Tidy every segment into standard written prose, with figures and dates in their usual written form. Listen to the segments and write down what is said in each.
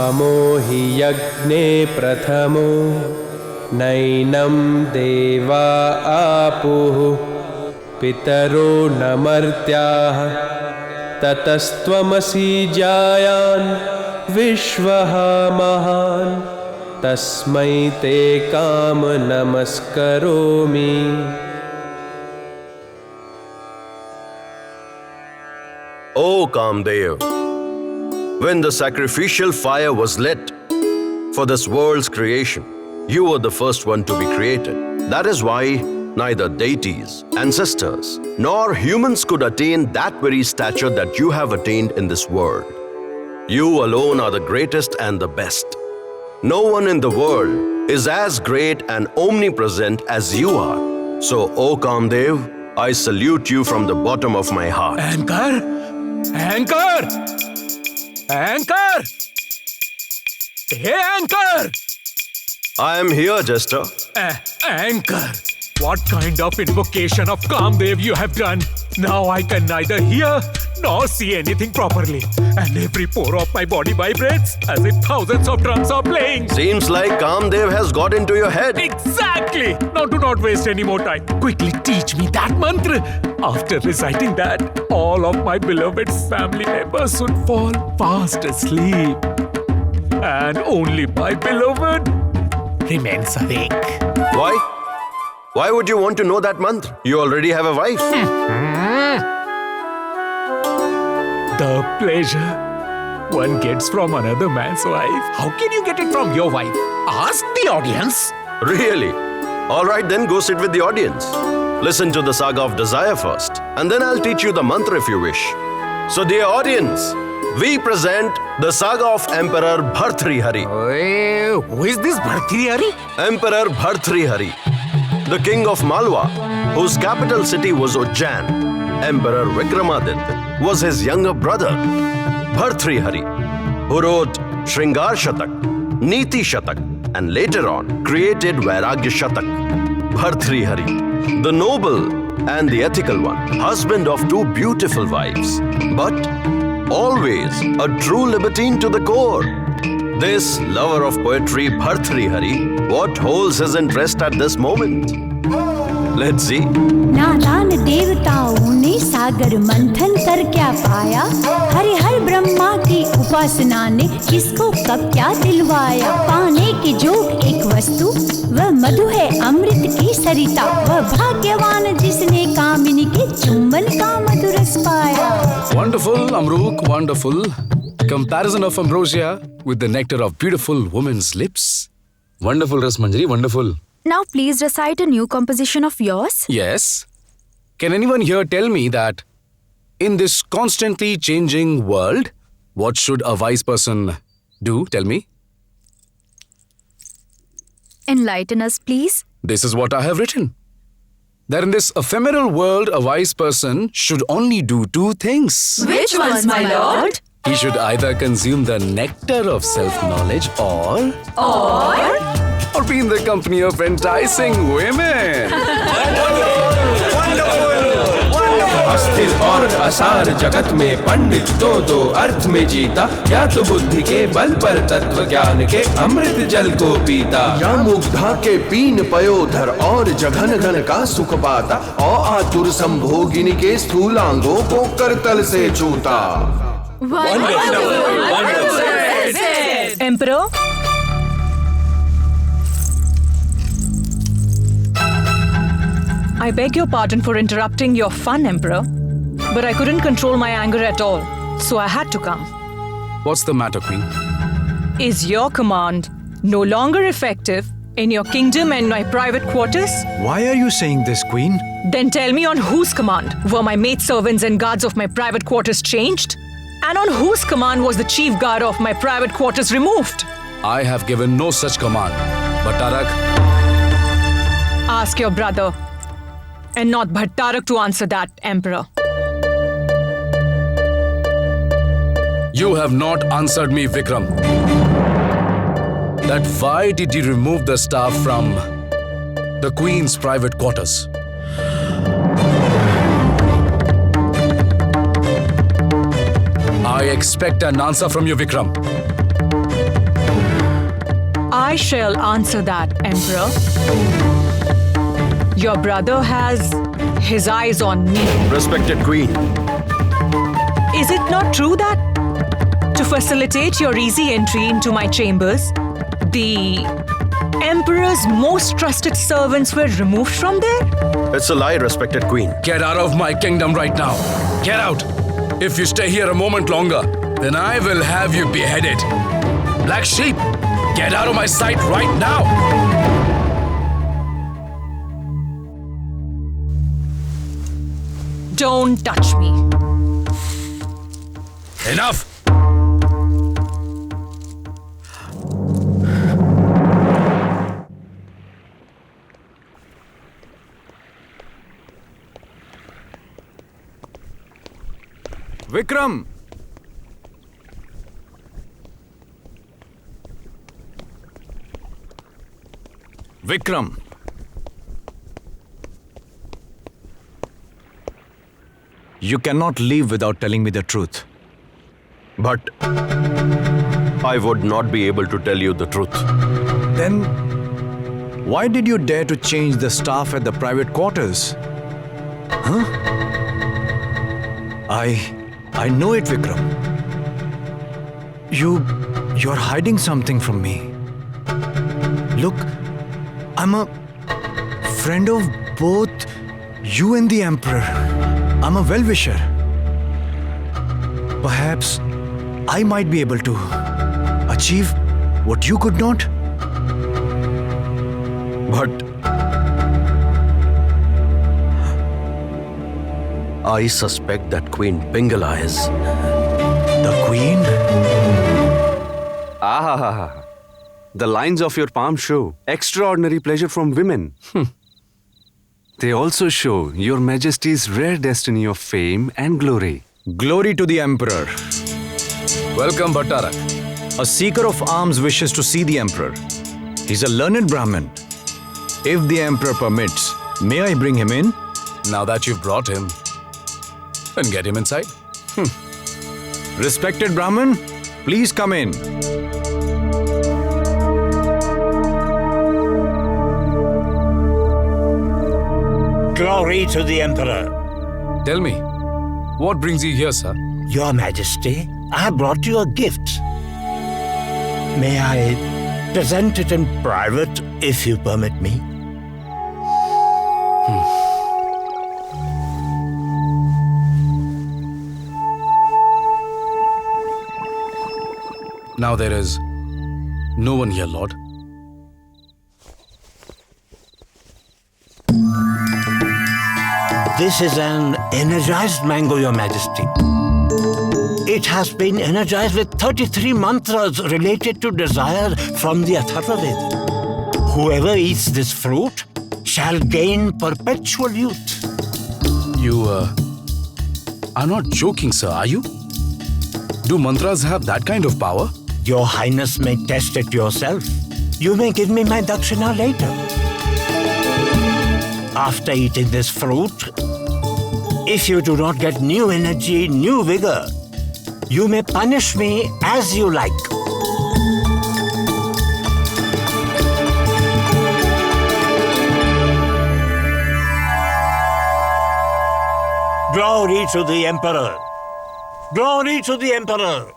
कामो हि यज्ञे प्रथमो नैनं देवा आपुः पितरो न मर्त्याः ततस्त्वमसि जायान् विश्वः महान् तस्मै ते काम नमस्करोमि। O Kamdev, when the sacrificial fire was lit for this world's creation, you were the first one to be created. That is why neither deities, ancestors, nor humans could attain that very stature that you have attained in this world. You alone are the greatest and the best. No one in the world is as great and omnipresent as you are. So, O Kamdev, I salute you from the bottom of my heart. Anchor! Anchor! Anchor! Hey, Anchor! I am here, Jester. Anchor! What kind of invocation of Kamdev you have done? Now I can neither hear nor see anything properly. And every pore of my body vibrates as if thousands of drums are playing. Seems like Kamdev has got into your head. Exactly! Now do not waste any more time. Quickly teach me that mantra. After reciting that, all of my beloved family members would fall fast asleep. And only my beloved remains awake. Why? Why would you want to know that mantra? You already have a wife. The pleasure one gets from another man's wife. How can you get it from your wife? Ask the audience. Really? Alright, then go sit with the audience. Listen to the saga of desire first, and then I'll teach you the mantra if you wish. So, dear audience, we present the saga of Emperor Bhartrihari. Who is this Bhartrihari? Emperor Bhartrihari, the king of Malwa, whose capital city was Ujjain. Emperor Vikramaditya was his younger brother, Bhartrihari, who wrote Shringar Shatak, Niti Shatak, and later on created Vairagya Shatak. Bhartrihari, the noble and the ethical one, husband of two beautiful wives, but always a true libertine to the core. This lover of poetry, Bhartrihari, what holds his interest at this moment? Let's see. नादान देवताओं ने सागर मंथन कर क्या पाया, हरिहर ब्रह्मा की उपासना ने किसको कब क्या दिलवाया। पाने के जोग एक वस्तु वह मधु है अमृत की सरिता, वह भाग्यवान जिसने कामिनी के चुंबन का मधुर रस पाया। Wonderful, Amruk, wonderful. Comparison of ambrosia with the nectar of beautiful women's lips. Wonderful, Rasmanjari, wonderful. Now please recite a new composition of yours. Yes. Can anyone here tell me that in this constantly changing world, what should a wise person do? Tell me. Enlighten us, please. This is what I have written. That in this ephemeral world, a wise person should only do two things. Which ones, my lord? He should either consume the nectar of self-knowledge or be in the company of enticing women. अस्थिर और असार जगत में पंडित दो अर्थ में जीता, या तो बुद्धि के बल पर तत्व ज्ञान के अमृत जल को पीता, या मुग्धा के पीन पयोधर और जघन घन का सुख पाता, और आतुर संभोगिनी के स्थूलांगों को करतल से छूता। Emperor, I beg your pardon for interrupting your fun, Emperor, but I couldn't control my anger at all, so I had to come. What's the matter, Queen? Is your command no longer effective in your kingdom and my private quarters? Why are you saying this, Queen? Then tell me, on whose command were my maidservants and guards of my private quarters changed? And on whose command was the chief guard of my private quarters removed? I have given no such command. Bhattarak, Ask your brother, and not Bhattarak, to answer that, Emperor. you have not answered me, Vikram. That why did you remove the staff from the Queen's private quarters? I expect an answer from you, Vikram. I shall answer that, Emperor. Your brother has his eyes on me. Respected Queen, Is it not true that, to facilitate your easy entry into my chambers, the Emperor's most trusted servants were removed from there? it's a lie, respected Queen. Get out of my kingdom right now. Get out. If you stay here a moment longer, then I will have you beheaded. Black sheep, get out of my sight right now. Don't touch me. Enough. Vikram! Vikram! You cannot leave without telling me the truth. But I would not be able to tell you the truth. Then, why did you dare to change the staff at the private quarters? Huh? I know it, Vikram. You're hiding something from me. Look, I'm a friend of both you and the Emperor. I'm a well-wisher. Perhaps I might be able to achieve what you could not. But I suspect that Queen Pingala is... The Queen? Ah, the lines of your palm show extraordinary pleasure from women. They also show your Majesty's rare destiny of fame and glory. Glory to the Emperor. Welcome, Bhattarak. A seeker of arms wishes to see the Emperor. He's a learned Brahmin. If the Emperor permits, may I bring him in? Now that you've brought him, then get him inside. Respected Brahmin, please come in. Glory to the Emperor. Tell me, what brings you here, sir? Your Majesty, I have brought you a gift. May I present it in private, if you permit me? Now there is no one here, Lord. This is an energized mango, Your Majesty. It has been energized with 33 mantras related to desire from the Atharvaveda. Whoever eats this fruit shall gain perpetual youth. You are not joking, sir, are you? Do mantras have that kind of power? Your Highness may test it yourself. You may give me my dakshina later. After eating this fruit, if you do not get new energy, new vigor, you may punish me as you like. Glory to the Emperor! Glory to the Emperor!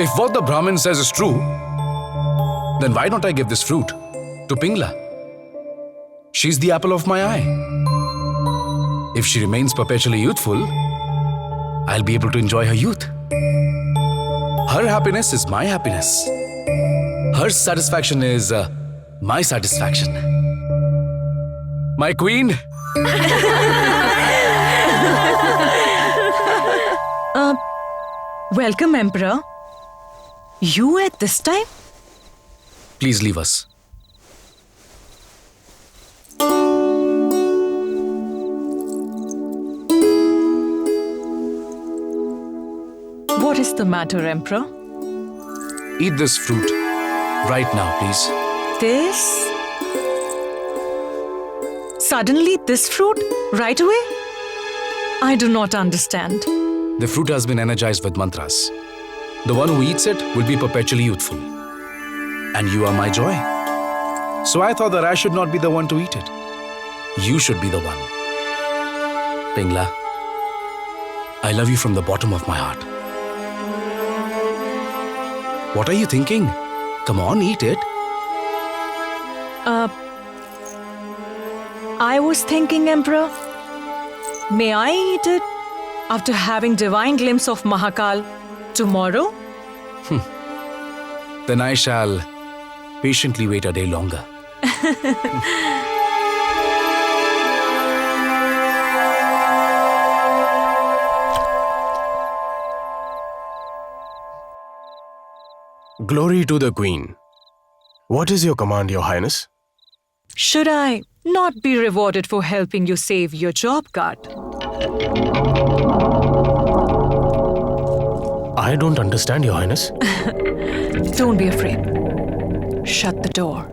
If what the Brahmin says is true, then why don't I give this fruit to Pingla? She's the apple of my eye. If she remains perpetually youthful, I'll be able to enjoy her youth. Her happiness is my happiness. Her satisfaction is my satisfaction. My queen. Welcome, Emperor. You at this time? Please leave us. What is the matter, Emperor? Eat this fruit right now, please. This? Suddenly, this fruit? Right away? I do not understand. The fruit has been energized with mantras. The one who eats it will be perpetually youthful. And you are my joy. So I thought that I should not be the one to eat it. You should be the one. Pingla, I love you from the bottom of my heart. What are you thinking? Come on, eat it. I was thinking, Emperor, may I eat it after having divine glimpse of Mahakal tomorrow? Then I shall patiently wait a day longer. Glory to the Queen. What is your command, Your Highness? Should I not be rewarded for helping you save your job card? I don't understand, Your Highness. Don't be afraid. Shut the door.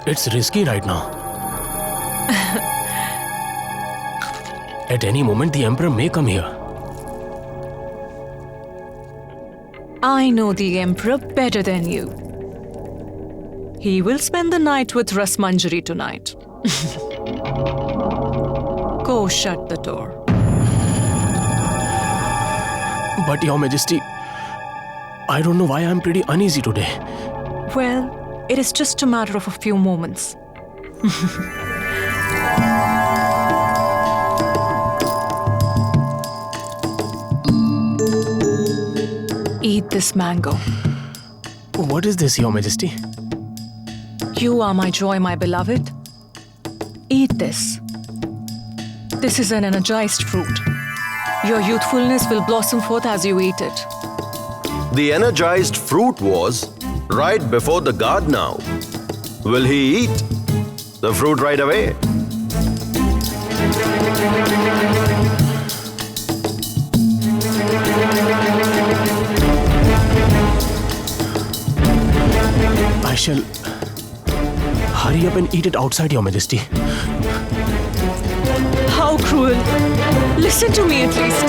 It's risky right now. At any moment, the Emperor may come here. I know the Emperor better than you. He will spend the night with Rasmanjari tonight. Go shut the door. But Your Majesty, I don't know why I'm pretty uneasy today. Well, it is just a matter of a few moments. Eat this mango. What is this, Your Majesty? You are my joy, my beloved. Eat this. This is an energized fruit. Your youthfulness will blossom forth as you eat it. The energized fruit was right before the guard now. Will he eat the fruit right away? I shall hurry up and eat it outside, Your Majesty. How cruel. Listen to me at least.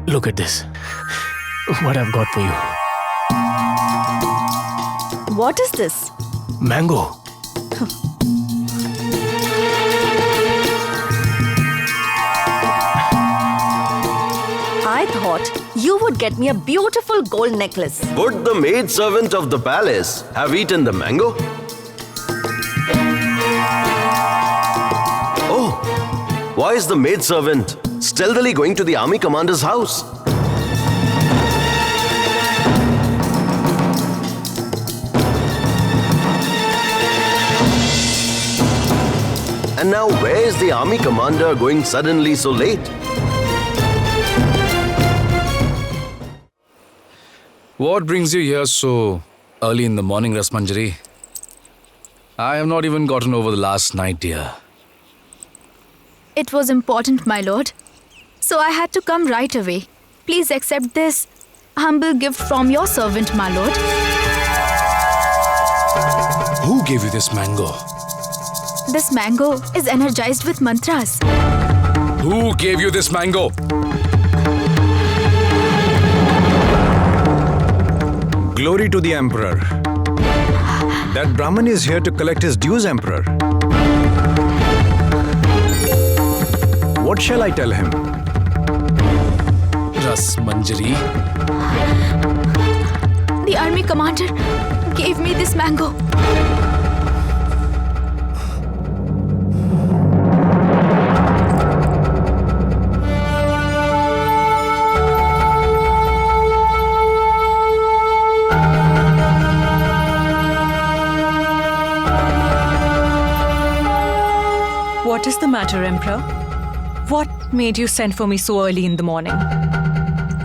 Look at this. What I've got for you. What is this? Mango. I thought you would get me a beautiful gold necklace. Would the maidservant of the palace have eaten the mango? Oh, why is the maidservant stealthily going to the army commander's house? And now where is the army commander going suddenly so late? What brings you here so early in the morning, Rasmanjari? I have not even gotten over the last night, dear. It was important, my lord. So I had to come right away. Please accept this humble gift from your servant, my lord. Who gave you this mango? This mango is energized with mantras. Who gave you this mango? Glory to the Emperor. That Brahmin is here to collect his dues, Emperor. What shall I tell him? Rasmanjari. The army commander gave me this mango. What is the matter, Emperor? What made you send for me so early in the morning?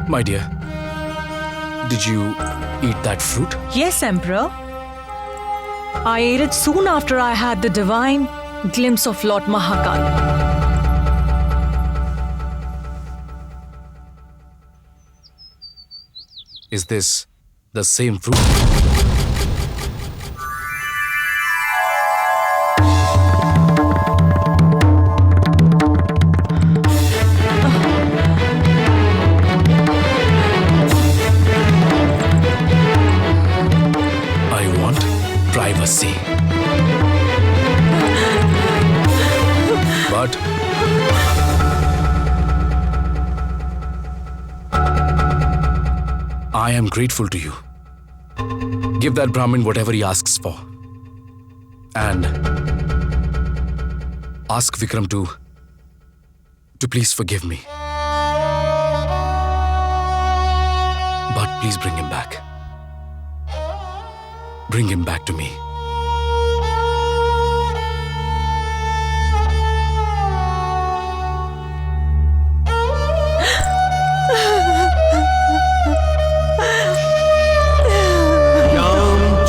My dear, did you eat that fruit? Yes, Emperor. I ate it soon after I had the divine glimpse of Lord Mahakal. Is this the same fruit? I want privacy. But I am grateful to you. Give that Brahmin whatever he asks for. And ask Vikram to please forgive me. But please bring him back. Bring him back to me.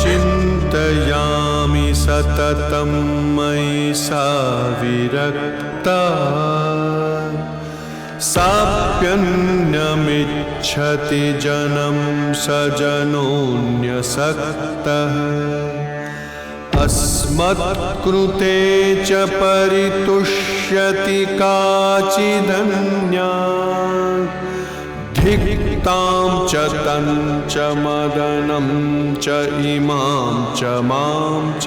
चिन्तयामि सततं मयि सा विरक्ता साप्यन्यमिच्छति जनं सजनोऽन्यसक्तः अस्मत्कृते च परितुष्यति काचिदन्या धिक्तां च तं च मदनं च इमां च मां च।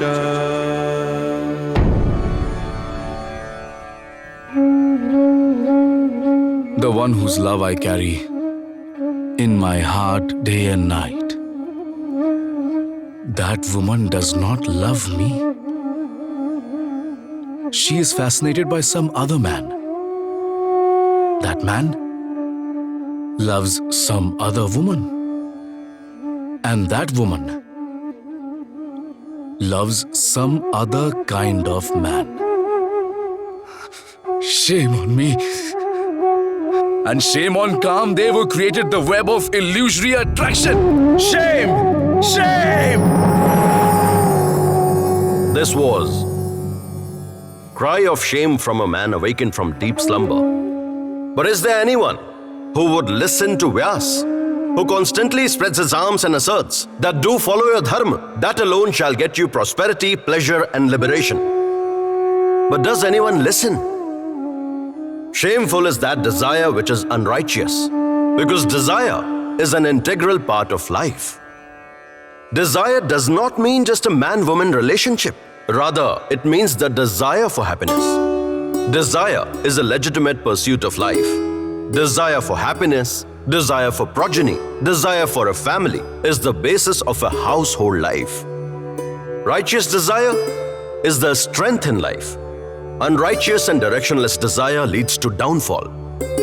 The one whose love I carry in my heart day and night. That woman does not love me. She is fascinated by some other man. That man loves some other woman. And that woman loves some other kind of man. Shame on me. And shame on Kamdev who created the web of illusory attraction. Shame! Shame! This was cry of shame from a man awakened from deep slumber. But is there anyone who would listen to Vyas, who constantly spreads his arms and asserts that do follow your dharma, that alone shall get you prosperity, pleasure and liberation? But does anyone listen? Shameful is that desire which is unrighteous, because desire is an integral part of life. Desire does not mean just a man-woman relationship. Rather, it means the desire for happiness. Desire is a legitimate pursuit of life. Desire for happiness, desire for progeny, desire for a family is the basis of a household life. Righteous desire is the strength in life. Unrighteous and directionless desire leads to downfall.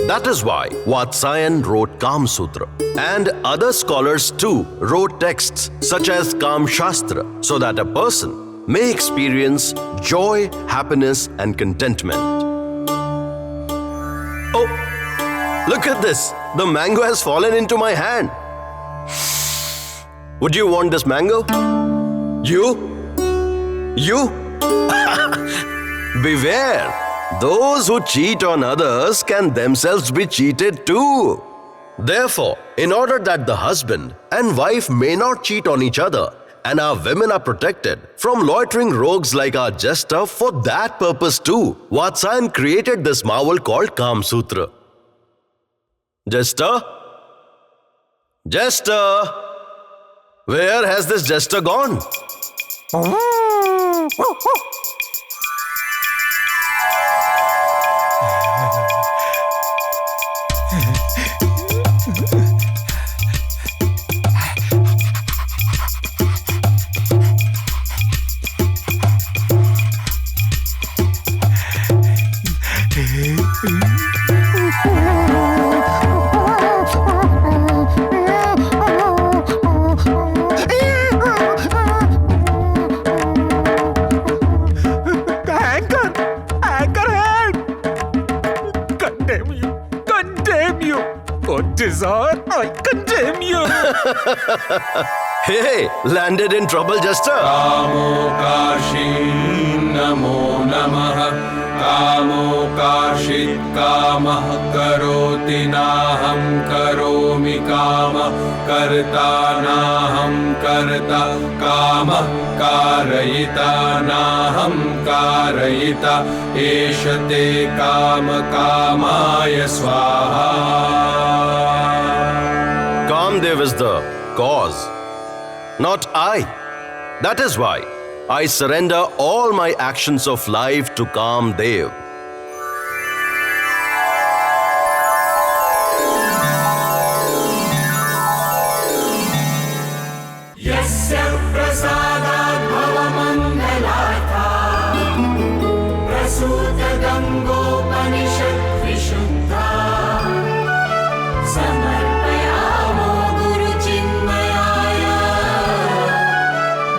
That is why Vatsayan wrote Kama Sutra, and other scholars too wrote texts such as Kama Shastra, so that a person may experience joy, happiness and contentment. Oh, look at this! The mango has fallen into my hand. Would you want this mango? You? Beware! Those who cheat on others can themselves be cheated too. Therefore, in order that the husband and wife may not cheat on each other, and our women are protected from loitering rogues like our jester, for that purpose too, Vatsayan created this marvel called Kama Sutra. Jester? Jester! Where has this jester gone? Caesar, I condemn you. Hey, landed in trouble, Jester. कामोकाशी नमो नमः कामोकाशित् कामः करोति नाहं करोमि कामः कर्ता नाहं कर्ता कामः कारयिता नाहं कारयिता एष ते काम कामाय स्वाहा. Kamdev is the cause, not I. That is why I surrender all my actions of life to Kamdev. यस्य प्रसादात् भवमङ्गलार्था प्रसूत गङ्गोपनिषत् विशुद्धा समर्पयामो गुरुचिन्मयाय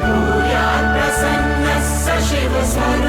भूयात् प्रसन्नः स शिवस्वरूपः